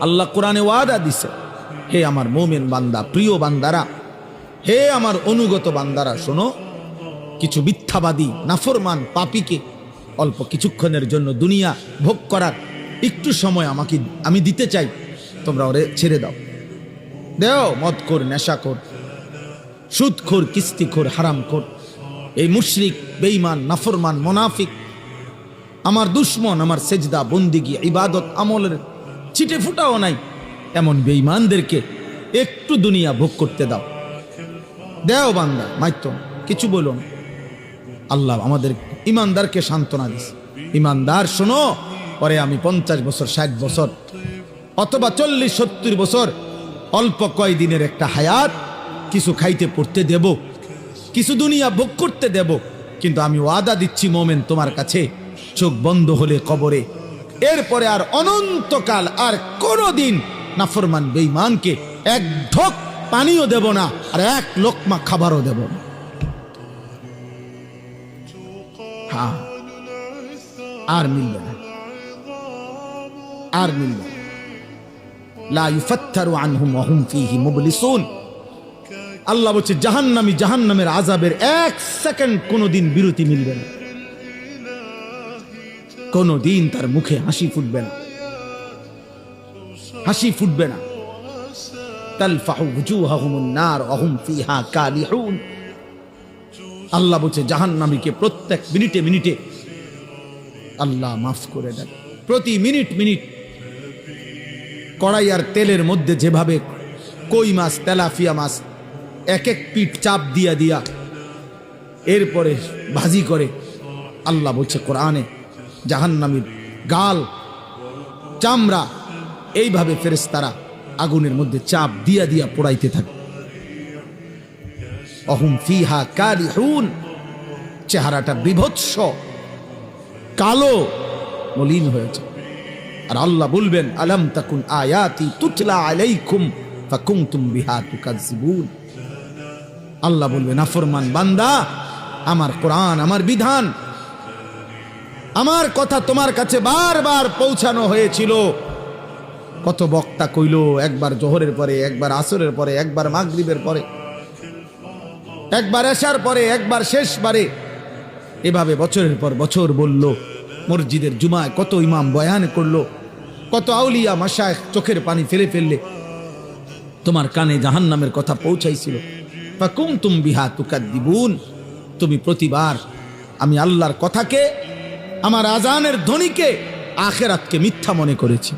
আল্লাহ কোরআনে ওয়াদা দিছে, হে আমার মুমিন বান্দা, প্রিয় বান্দারা, হে আমার অনুগত বান্দারা, শোনো, কিছু মিথ্যাবাদী নাফরমান পাপীকে অল্প কিছুক্ষণের জন্য দুনিয়া ভোগ করার একটু সময় আমি দিতে চাই, তোমরা ওরে ছেড়ে দাও। দেও মদখোর, নেশাখোর, সুদখোর, কিস্তিখোর, হারামখোর, এই মুশরিক, বেঈমান, নাফরমান, মুনাফিক, আমার দুশ্মন, আমার সেজদা, বন্দিগি, ইবাদত আমলের ছিটে ফুটাও নাই এমন বেঈমানদেরকে একটু দুনিয়া ভোগ করতে দাও। দেও বান্দা, মাইতো কিছু বলুন। আল্লাহ আমাদের ইমানদারকে সান্ত্বনা দিছে, ইমানদার শোনো, পরে আমি 50 বছর, 60 বছর অথবা 40-70 বছর, অল্প কয়দিনের একটা হায়াত, কিছু খাইতে পড়তে দেব, কিছু দুনিয়া ভোগ করতে দেব, কিন্তু আমি ওয়াদা দিচ্ছি মোমেন তোমার কাছে, চোখ বন্ধ হলে কবরে, এরপরে আর অনন্তকাল আর কোনোদিন নাফরমান বেঈমানকে এক ঢোক পানিও দেব না, আর এক লোকমা খাবারও দেব না। হ্যাঁ, আর মিলবে না, আর মিলবে না। লা ইউফাত্তারু আনহুম ওয়া হুম ফীহি মুবলিসুন। আল্লাহ বলছে জাহান্নামী, জাহান্নামের আযাবের 1 সেকেন্ড কোনোদিন বিরতি মিলবে না, কোনোদিন তার মুখে হাসি ফুটবে না, হাসি ফুটবে না। তালফাহু ওয়ুজুহাহুমুন নার ওয়া হুম ফীহা কালিহুন। আল্লাহ বলছে জাহান্নামীকে প্রত্যেক মিনিটে মিনিটে আল্লাহ মাফ করে দেন। প্রতি মিনিট মিনিট কড়াই আর তেলের মধ্যে যেভাবে কই মাছ, তেলাপিয়া মাছ এক এক পিঠ চাপ দিয়া দিয়া এরপরে ভাজি করে, আল্লাহ বলছে কোরআনে জাহান্নামীর গাল, চামড়া এইভাবে ফেরেশতারা আগুনের মধ্যে চাপ দিয়া দিয়া পোড়াইতে থাকে। অহুম ফিহা কালিহুন, চেহারাটা বিভৎস, কালো, মলিন হয়েছে। আর আল্লাহ বলবেন আলাম তাকুন আয়াতি তুতলা আলাইকুম ফাকুনতুম বিহা তুকাজ্জিবুন। আল্লাহ বলবেন নাফরমান বান্দা, আমার কোরআন, আমার বিধান, আমার কথা তোমার কাছে বারবার পৌঁছানো হয়েছিল। কত বক্তা কইল, একবার জোহরের পরে, একবার আসরের পরে, একবার মাগরিবের পরে, একবার এশার পরে, একবার শেষবারে, এভাবে বছরের পর বছর বলল। মসজিদের জুমায় কত ইমাম বয়ান করলো, কত আউলিয়া মাশায়েখ চোখের পানি ফেলে ফেললে তোমার কানে জাহান্নামের কথা পৌঁছাইছিল। ফাকুনতুম বিহা তুকাদ্দিবুন, তুমি প্রতিবার আমি আল্লাহর কথাকে, আমার আজানের ধ্বনিকে, আখিরাতকে মিথ্যা মনে করেছি।